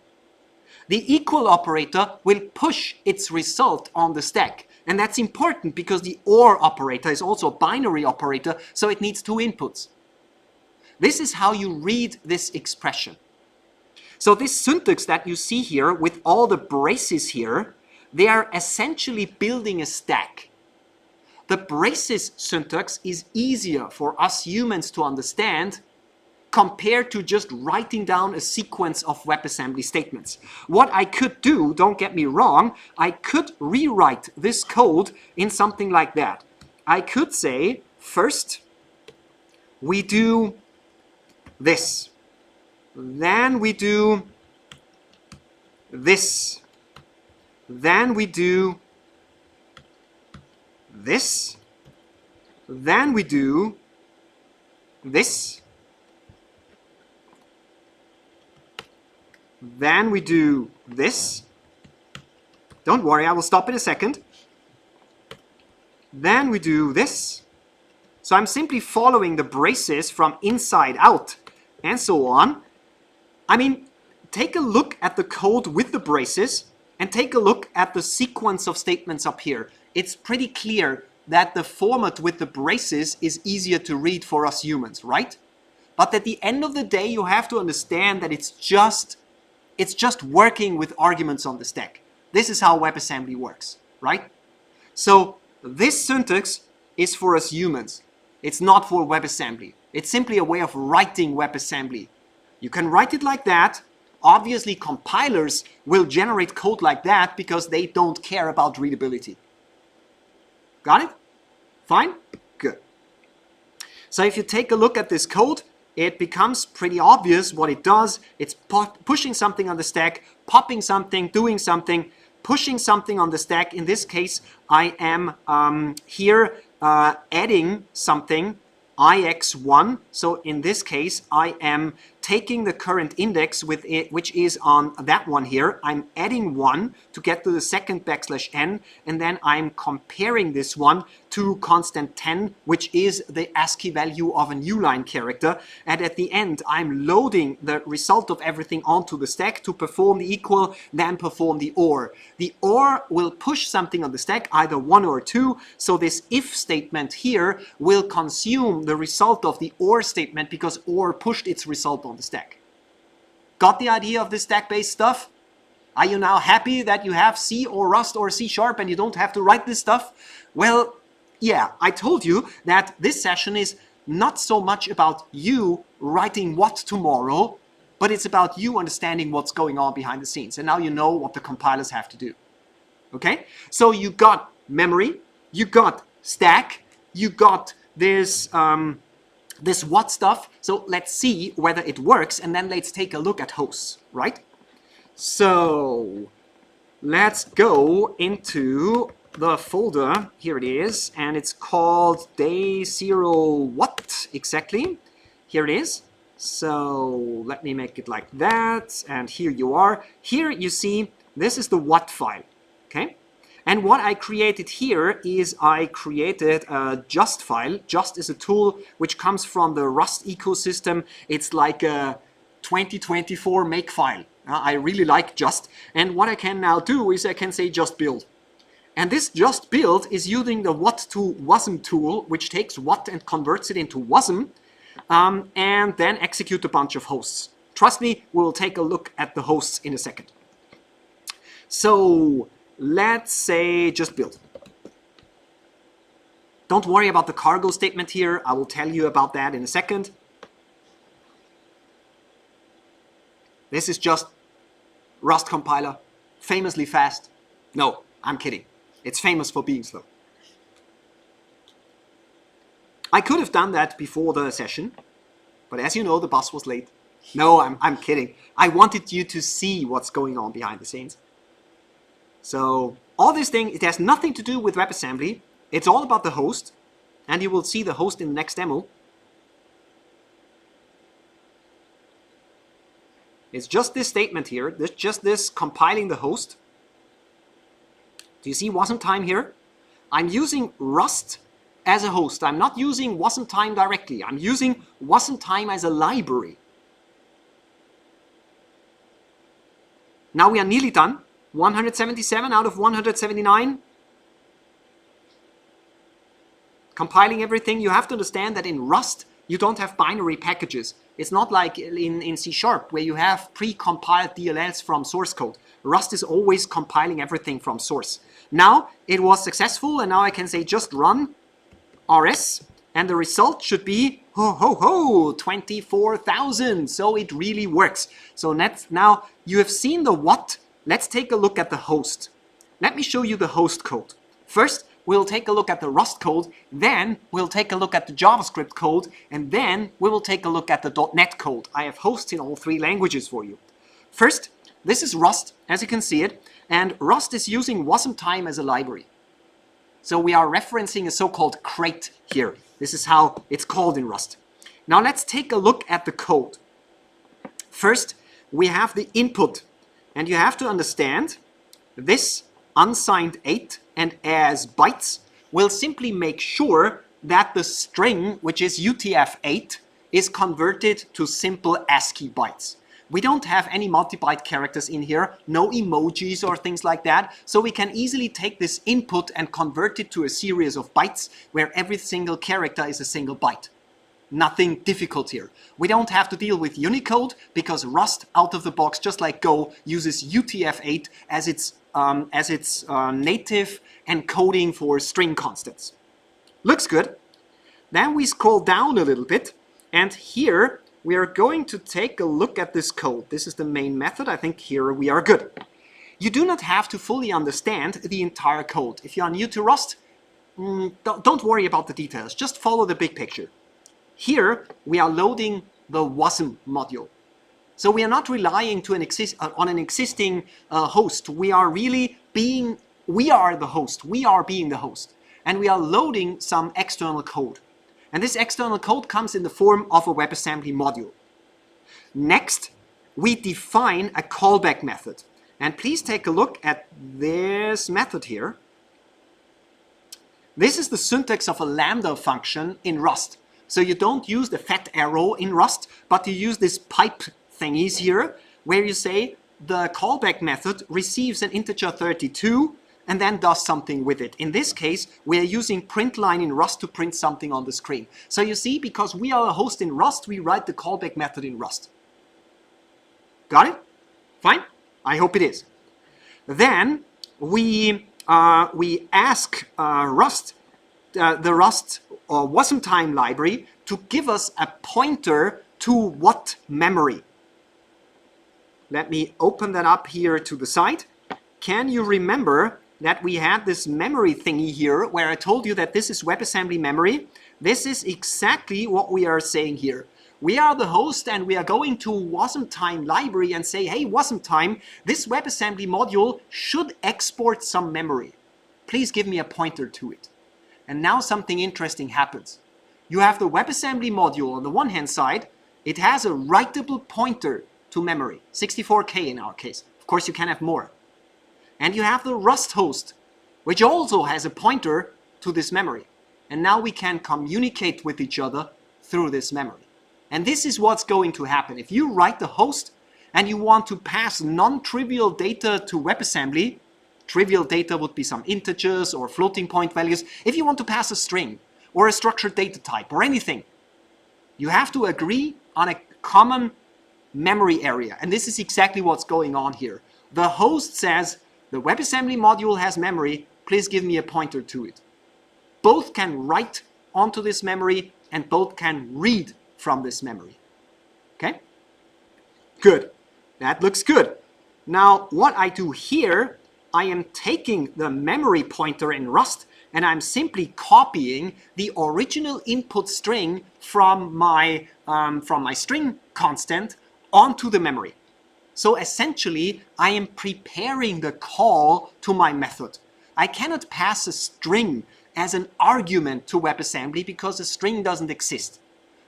[SPEAKER 1] The equal operator will push its result on the stack. And that's important because the OR operator is also a binary operator, so it needs two inputs. This is how you read this expression. So this syntax that you see here with all the braces here, they are essentially building a stack. The braces syntax is easier for us humans to understand compared to just writing down a sequence of WebAssembly statements. What I could do, don't get me wrong, I could rewrite this code in something like that. I could say, first, we do this. Then we do this. Then we do this. Then we do this. Then we do this. Don't worry, I will stop in a second. Then we do this. So I'm simply following the braces from inside out and so on. I mean, take a look at the code with the braces and take a look at the sequence of statements up here. It's pretty clear that the format with the braces is easier to read for us humans, right? But at the end of the day, you have to understand that it's just working with arguments on the stack. This is how WebAssembly works, right? So this syntax is for us humans. It's not for WebAssembly. It's simply a way of writing WebAssembly. You can write it like that. Obviously, compilers will generate code like that because they don't care about readability. Got it? Fine? Good. So if you take a look at this code, it becomes pretty obvious what it does. It's pushing something on the stack, popping something, doing something, pushing something on the stack. In this case, I am here adding something, ix1. So in this case, I am taking the current index with it, which is on that one here. I'm adding 1 to get to the second \n, and then I'm comparing this one to constant 10, which is the ASCII value of a new line character. And at the end, I'm loading the result of everything onto the stack to perform the equal, then perform the OR. The OR will push something on the stack, either 1 or 2. So this if statement here will consume the result of the OR statement because OR pushed its result on the stack. Got the idea of this stack-based stuff? Are you now happy that you have C or Rust or C# and you don't have to write this stuff? Well, yeah, I told you that this session is not so much about you writing what tomorrow, but it's about you understanding what's going on behind the scenes. And now you know what the compilers have to do. Okay? So you got memory, you got stack, you got this this what stuff. So let's see whether it works, and then let's take a look at hosts, right? So let's go into the folder. Here it is, and it's called day 0 what exactly. Here it is. So let me make it like that, and here you are. Here you see this is the what file, okay? And what I created here is I created a just file. Just is a tool which comes from the Rust ecosystem. It's like a 2024 makefile. I really like just. And what I can now do is I can say just build. And this just build is using the what to Wasm tool, which takes what and converts it into Wasm, and then execute a bunch of hosts. Trust me, we'll take a look at the hosts in a second. So let's say just build. Don't worry about the cargo statement here. I will tell you about that in a second. This is just Rust compiler, famously fast. No, I'm kidding. It's famous for being slow. I could have done that before the session, but as you know, the bus was late. No, I'm kidding. I wanted you to see what's going on behind the scenes. So all this thing, it has nothing to do with WebAssembly. It's all about the host, and you will see the host in the next demo. It's just this statement here, just this compiling the host. Do you see Wasmtime here? I'm using Rust as a host. I'm not using Wasmtime directly. I'm using Wasmtime as a library. Now we are nearly done. 177 out of 179. Compiling everything. You have to understand that in Rust, you don't have binary packages. It's not like in C# where you have pre-compiled DLLs from source code. Rust is always compiling everything from source. Now it was successful, and now I can say just run rs, and the result should be 24,000. So it really works. So now you have seen the what. Let's take a look at the host. Let me show you the host code. First, we'll take a look at the Rust code, then we'll take a look at the JavaScript code, and then we will take a look at the .NET code. I have hosts in all three languages for you. First, this is Rust, as you can see it, and Rust is using Wasmtime as a library. So we are referencing a so-called crate here. This is how it's called in Rust. Now let's take a look at the code. First, we have the input, and you have to understand this unsigned 8 and as bytes will simply make sure that the string, which is UTF-8, is converted to simple ASCII bytes. We don't have any multi-byte characters in here, no emojis or things like that, so we can easily take this input and convert it to a series of bytes where every single character is a single byte. Nothing difficult here. We don't have to deal with Unicode because Rust out of the box, just like Go, uses UTF-8 as its native encoding for string constants. Looks good. Then we scroll down a little bit, and here we are going to take a look at this code. This is the main method. I think here we are good. You do not have to fully understand the entire code. If you are new to Rust, don't worry about the details. Just follow the big picture. Here we are loading the Wasm module. So we are not relying on an existing host. We are the host. We are being the host. And we are loading some external code. And this external code comes in the form of a WebAssembly module. Next, we define a callback method. And please take a look at this method here. This is the syntax of a lambda function in Rust. So you don't use the fat arrow in Rust, but you use this pipe thingies here, where you say the callback method receives an integer 32 and then does something with it. In this case, we are using printline in Rust to print something on the screen. So you see, because we are a host in Rust, we write the callback method in Rust. Got it? Fine? I hope it is. Then we ask Rust, the Rust Wasmtime library, to give us a pointer to what memory. Let me open that up here to the side. Can you remember that we had this memory thingy here where I told you that this is WebAssembly memory? This is exactly what we are saying here. We are the host and we are going to Wasmtime library and say, hey, Wasmtime, this WebAssembly module should export some memory. Please give me a pointer to it. And now something interesting happens. You have the WebAssembly module on the one hand side. It has a writable pointer to memory, 64K in our case. Of course, you can have more. And you have the Rust host, which also has a pointer to this memory. And now we can communicate with each other through this memory. And this is what's going to happen. If you write the host and you want to pass non-trivial data to WebAssembly, trivial data would be some integers or floating point values. If you want to pass a string or a structured data type or anything, you have to agree on a common memory area. And this is exactly what's going on here. The host says, the WebAssembly module has memory, please give me a pointer to it. Both can write onto this memory and both can read from this memory. Okay? Good. That looks good. Now, what I do here, I am taking the memory pointer in Rust and I'm simply copying the original input string from my string constant onto the memory. So essentially, I am preparing the call to my method. I cannot pass a string as an argument to WebAssembly because a string doesn't exist.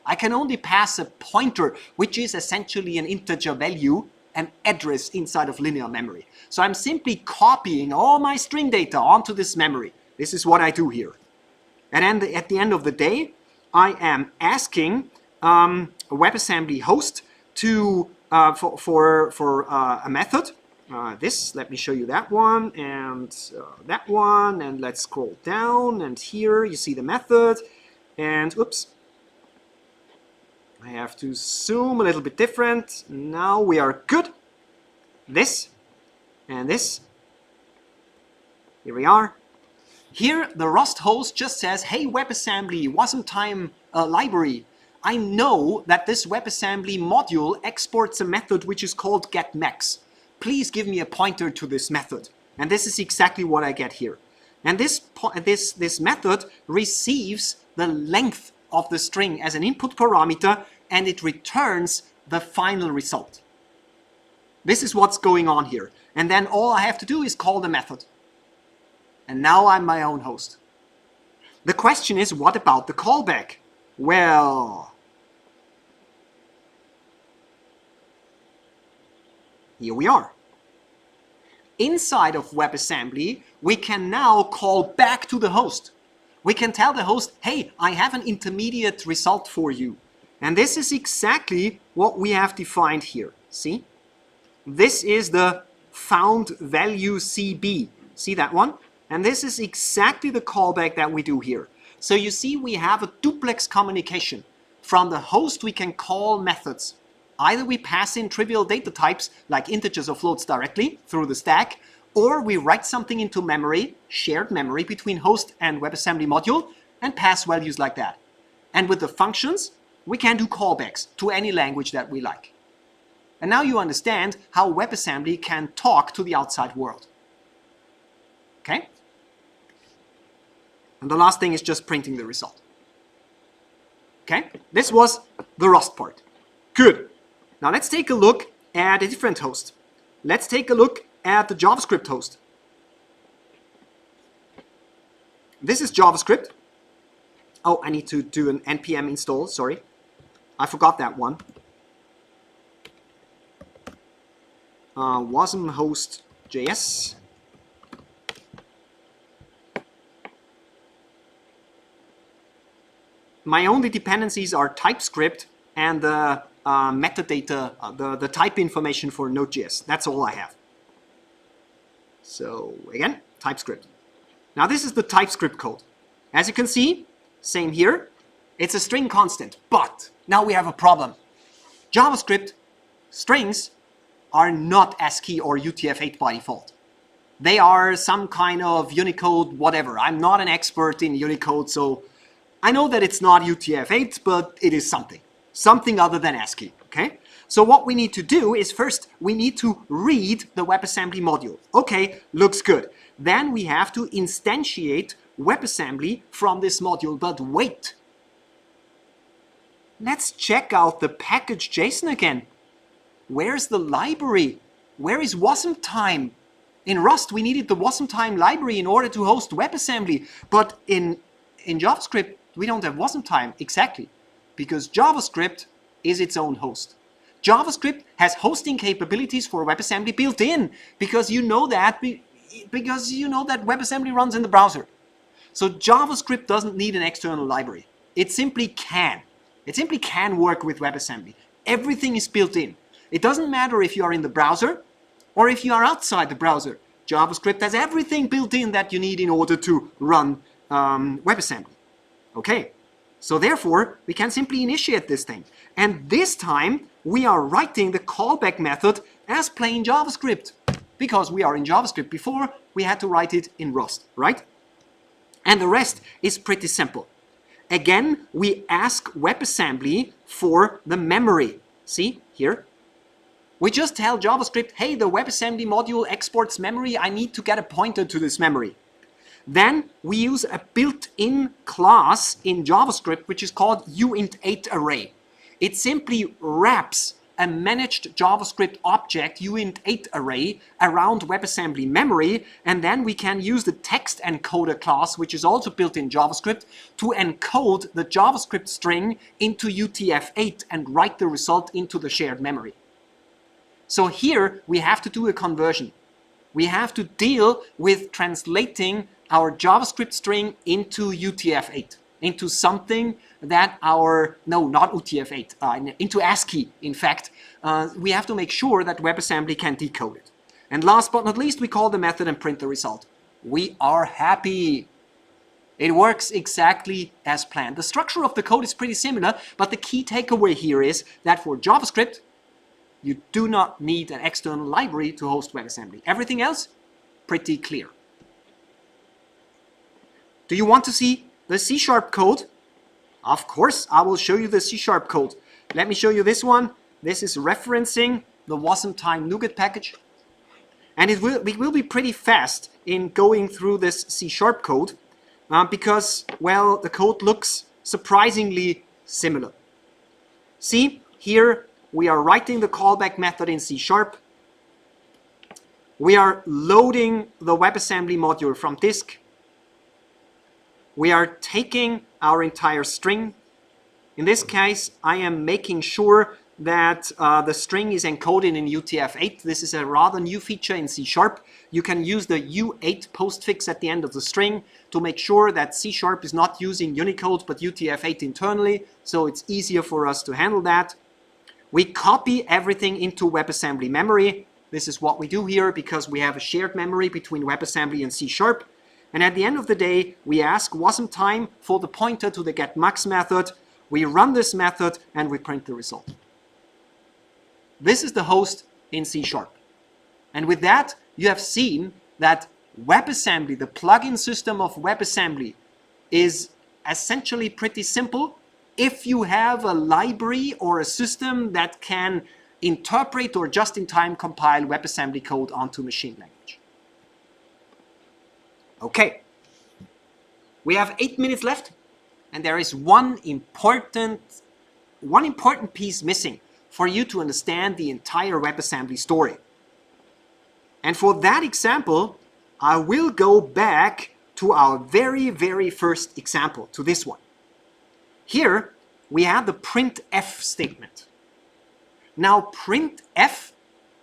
[SPEAKER 1] I can only pass a pointer, which is essentially an integer value, an address inside of linear memory. So I'm simply copying all my string data onto this memory. This is what I do here. And then at the end of the day, I am asking a WebAssembly host to for a method. Let me show you that one and that one, and let's scroll down, and here you see the method, and oops, I have to zoom a little bit different. Now we are good. This and this. Here we are. Here the Rust host just says, hey WebAssembly, Wasmtime library, I know that this WebAssembly module exports a method which is called getMax. Please give me a pointer to this method. And this is exactly what I get here. And this method receives the length of the string as an input parameter, and it returns the final result. This is what's going on here. And then all I have to do is call the method. And now I'm my own host. The question is, what about the callback? Well, here we are. Inside of WebAssembly, we can now call back to the host. We can tell the host, hey, I have an intermediate result for you. And this is exactly what we have defined here. See? This is the found value CB. See that one? And this is exactly the callback that we do here. So you see, we have a duplex communication. From the host, we can call methods. Either we pass in trivial data types like integers or floats directly through the stack, or we write something into memory, shared memory between host and WebAssembly module, and pass values like that. And with the functions, we can do callbacks to any language that we like. And now you understand how WebAssembly can talk to the outside world. Okay? And the last thing is just printing the result. Okay? This was the Rust part. Good. Now let's take a look at a different host. Let's take a look at the JavaScript host. This is JavaScript. Oh, I need to do an npm install, sorry. I forgot that one. Wasm host JS. My only dependencies are TypeScript and the metadata, the type information for Node.js. That's all I have. So again, TypeScript. Now this is the TypeScript code. As you can see, same here. It's a string constant, but now we have a problem. JavaScript strings are not ASCII or UTF-8 by default. They are some kind of Unicode whatever. I'm not an expert in Unicode, so I know that it's not UTF-8, but it is something. Something other than ASCII, okay? So what we need to do is first, we need to read the WebAssembly module. Okay, looks good. Then we have to instantiate WebAssembly from this module, but wait. Let's check out the package JSON again. Where's the library? Where is Wasmtime? In Rust, we needed the Wasmtime library in order to host WebAssembly, but in JavaScript, we don't have Wasmtime, exactly, because JavaScript is its own host. JavaScript has hosting capabilities for WebAssembly built in, because you know that WebAssembly runs in the browser. So JavaScript doesn't need an external library. It simply can. It simply can work with WebAssembly. Everything is built in. It doesn't matter if you are in the browser or if you are outside the browser. JavaScript has everything built in that you need in order to run WebAssembly. Okay, so therefore, we can simply initiate this thing. And this time, we are writing the callback method as plain JavaScript. Because we are in JavaScript. Before, we had to write it in Rust, right? And the rest is pretty simple. Again, we ask WebAssembly for the memory. See, here. We just tell JavaScript, hey, the WebAssembly module exports memory. I need to get a pointer to this memory. Then we use a built-in class in JavaScript which is called uint8array. It simply wraps a managed JavaScript object uint8array around WebAssembly memory, and then we can use the text encoder class, which is also built in JavaScript, to encode the JavaScript string into UTF-8 and write the result into the shared memory. So here we have to do a conversion. We have to deal with translating our JavaScript string into UTF-8, into something that not UTF-8, into ASCII, in fact. We have to make sure that WebAssembly can decode it. And last but not least, we call the method and print the result. We are happy. It works exactly as planned. The structure of the code is pretty similar, but the key takeaway here is that for JavaScript, you do not need an external library to host WebAssembly. Everything else, pretty clear. Do you want to see the C# code? Of course, I will show you the C# code. Let me show you this one. This is referencing the Wasmtime NuGet package. And it will be pretty fast in going through this C# code because, well, the code looks surprisingly similar. See, here we are writing the callback method in C#. We are loading the WebAssembly module from disk. We are taking our entire string. In this case, I am making sure that the string is encoded in UTF-8. This is a rather new feature in C#. You can use the U8 postfix at the end of the string to make sure that C# is not using Unicode but UTF-8 internally, so it's easier for us to handle that. We copy everything into WebAssembly memory. This is what we do here because we have a shared memory between WebAssembly and C#. And at the end of the day, we ask Wasmtime for the pointer to the getMax method. We run this method and we print the result. This is the host in C#. And with that, you have seen that WebAssembly, the plugin system of WebAssembly, is essentially pretty simple if you have a library or a system that can interpret or just-in-time compile WebAssembly code onto machine language. Okay, we have 8 minutes left, and there is one important piece missing for you to understand the entire WebAssembly story. And for that example, I will go back to our very, very first example, to this one. Here, we have the printf statement. Now, printf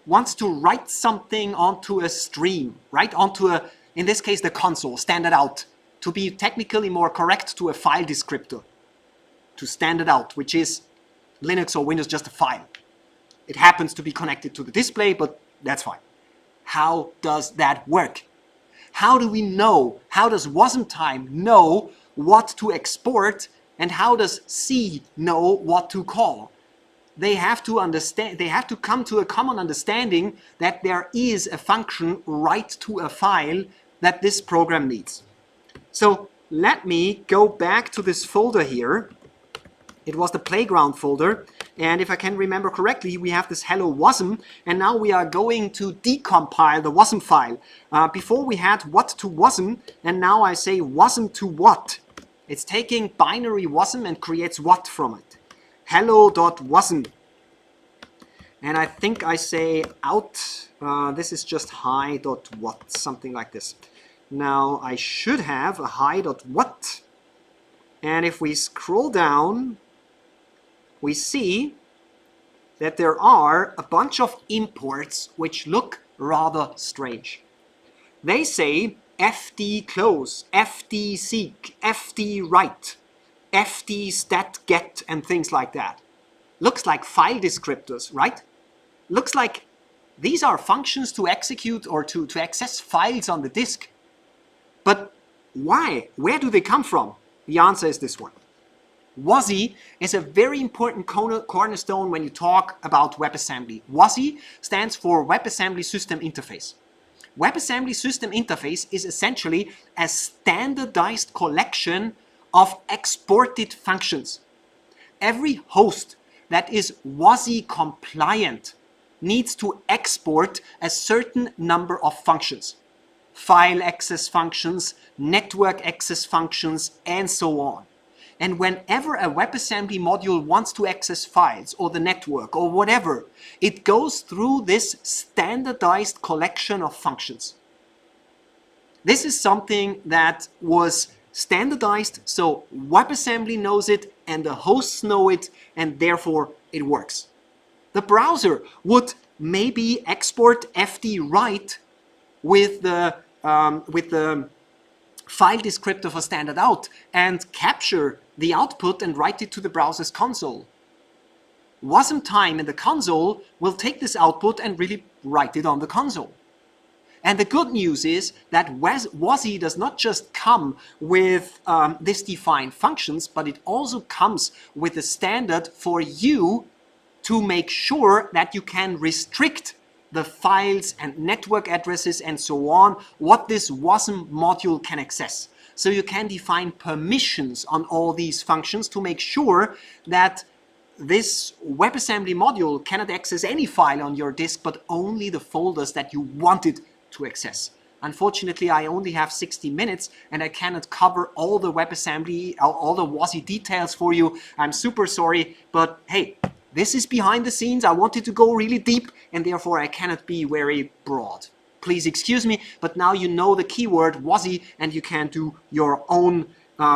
[SPEAKER 1] wants to write something onto a stream, right? Onto a, in this case, the console, standard out. To be technically more correct, to a file descriptor. To standard out, which is Linux or Windows, just a file. It happens to be connected to the display, but that's fine. How does that work? How do we know? How does Wasmtime know what to export, and how does C know what to call? They have to understand, they have to come to a common understanding that there is a function write to a file that this program needs. So let me go back to this folder here. It was the playground folder, and if I can remember correctly, we have this hello wasm, and now we are going to decompile the wasm file. Before we had what to wasm, and now I say wasm to what. It's taking binary wasm and creates what from it. Hello.wasm. And I think I say out, this is just hi.what, something like this. Now I should have a hi.what. And if we scroll down, we see that there are a bunch of imports which look rather strange. They say fd close, fd seek, fd write, fd stat get, and things like that. Looks like file descriptors, right? Looks like these are functions to execute or to access files on the disk. But why? Where do they come from? The answer is this one. WASI is a very important cornerstone when you talk about WebAssembly. WASI stands for WebAssembly System Interface. WebAssembly System Interface is essentially a standardized collection of exported functions. Every host that is WASI compliant needs to export a certain number of functions. file access functions, network access functions, and so on. And whenever a WebAssembly module wants to access files or the network or whatever, it goes through this standardized collection of functions. This is something that was standardized, so WebAssembly knows it and the hosts know it, and therefore it works. The browser would maybe export FD write with the file descriptor for standard out and capture the output and write it to the browser's console. Wasmtime in the console will take this output and really write it on the console. And the good news is that WASI does not just come with this defined functions, but it also comes with a standard for you to make sure that you can restrict the files and network addresses and so on, what this Wasm module can access. So you can define permissions on all these functions to make sure that this WebAssembly module cannot access any file on your disk, but only the folders that you wanted to access. Unfortunately, I only have 60 minutes and I cannot cover all the WebAssembly, all the WASI details for you. I'm super sorry, but hey, this is behind the scenes. I wanted to go really deep and therefore I cannot be very broad. Please excuse me, but now you know the keyword WASI and you can do your own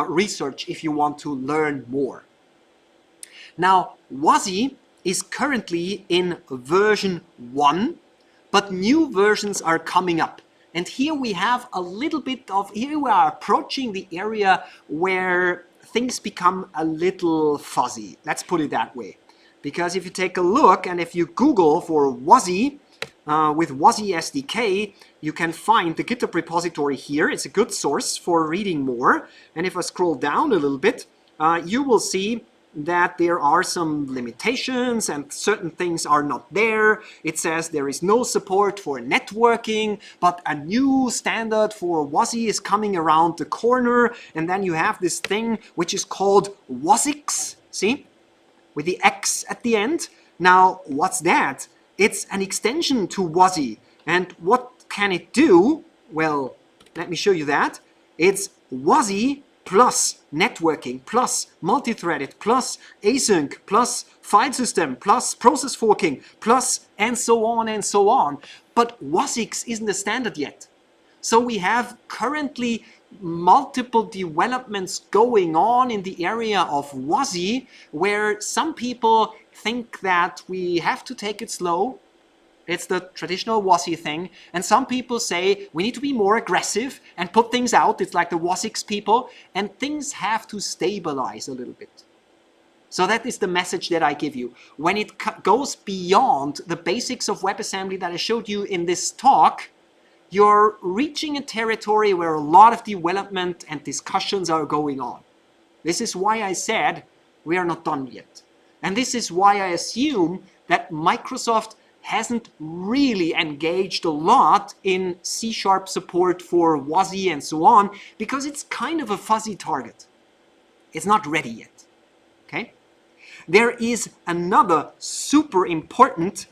[SPEAKER 1] research if you want to learn more. Now, WASI is currently in version 1, but new versions are coming up. And here we have a little bit of, here we are approaching the area where things become a little fuzzy. Let's put it that way. Because if you take a look and if you Google for WASI, with WASI SDK, you can find the GitHub repository here. It's a good source for reading more. And if I scroll down a little bit, you will see that there are some limitations and certain things are not there. It says there is no support for networking, but a new standard for WASI is coming around the corner. And then you have this thing which is called WASIX, see? With the X at the end. Now, what's that? It's an extension to WASI. And what can it do? Well, let me show you that. It's WASI plus networking, plus multi-threaded, plus async, plus file system, plus process forking, plus and so on and so on. But WASIX isn't a standard yet. So we have currently multiple developments going on in the area of WASI, where some people think that we have to take it slow. It's the traditional WASI thing. And some people say we need to be more aggressive and put things out. It's like the WASIX people. And things have to stabilize a little bit. So that is the message that I give you. When it goes beyond the basics of WebAssembly that I showed you in this talk, you're reaching a territory where a lot of development and discussions are going on. This is why I said we are not done yet. And this is why I assume that Microsoft hasn't really engaged a lot in C# support for WASI and so on, because it's kind of a fuzzy target. It's not ready yet. Okay? There is another super important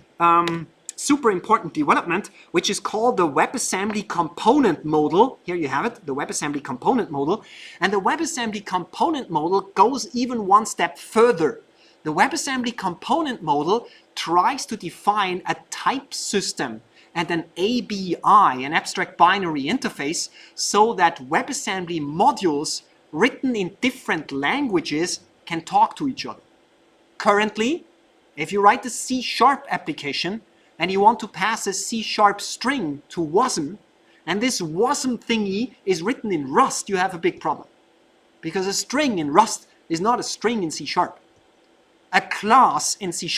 [SPEAKER 1] development, which is called the WebAssembly Component Model. Here you have it, the WebAssembly Component Model. And the WebAssembly Component Model goes even one step further. The WebAssembly Component Model tries to define a type system and an ABI, an abstract binary interface, so that WebAssembly modules written in different languages can talk to each other. Currently, if you write a C# application, and you want to pass a C# string to Wasm, and this Wasm thingy is written in Rust, you have a big problem. Because a string in Rust is not a string in C#. A class in C#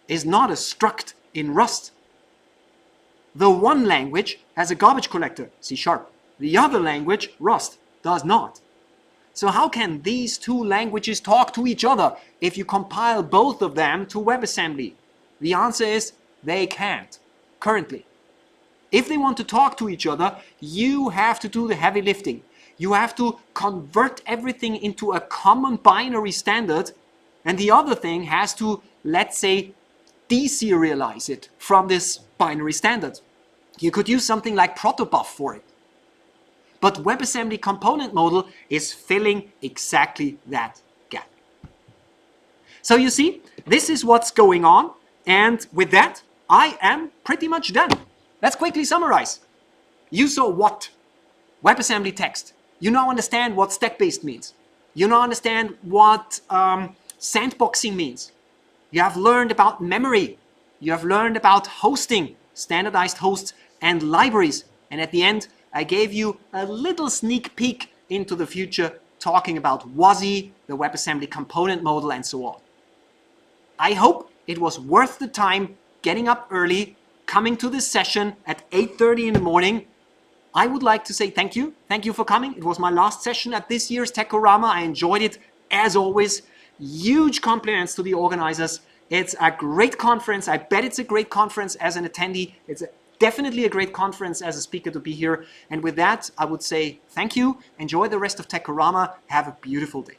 [SPEAKER 1] is not a struct in Rust. The one language has a garbage collector, C#. The other language, Rust, does not. So how can these two languages talk to each other if you compile both of them to WebAssembly? The answer is they can't, currently. If they want to talk to each other, you have to do the heavy lifting. You have to convert everything into a common binary standard, and the other thing has to, let's say, deserialize it from this binary standard. You could use something like protobuf for it. But WebAssembly component model is filling exactly that gap. So you see, this is what's going on. And with that, I am pretty much done. Let's quickly summarize. You saw what? WebAssembly text. You now understand what stack-based means. You now understand what sandboxing means. You have learned about memory. You have learned about hosting, standardized hosts, and libraries. And at the end, I gave you a little sneak peek into the future, talking about WASI, the WebAssembly component model, and so on. I hope it was worth the time getting up early, coming to this session at 8:30 in the morning. I would like to say thank you. Thank you for coming. It was my last session at this year's Techorama. I enjoyed it as always. Huge compliments to the organizers. It's a great conference. I bet it's a great conference as an attendee. It's definitely a great conference as a speaker to be here. And with that, I would say thank you. Enjoy the rest of Techorama. Have a beautiful day.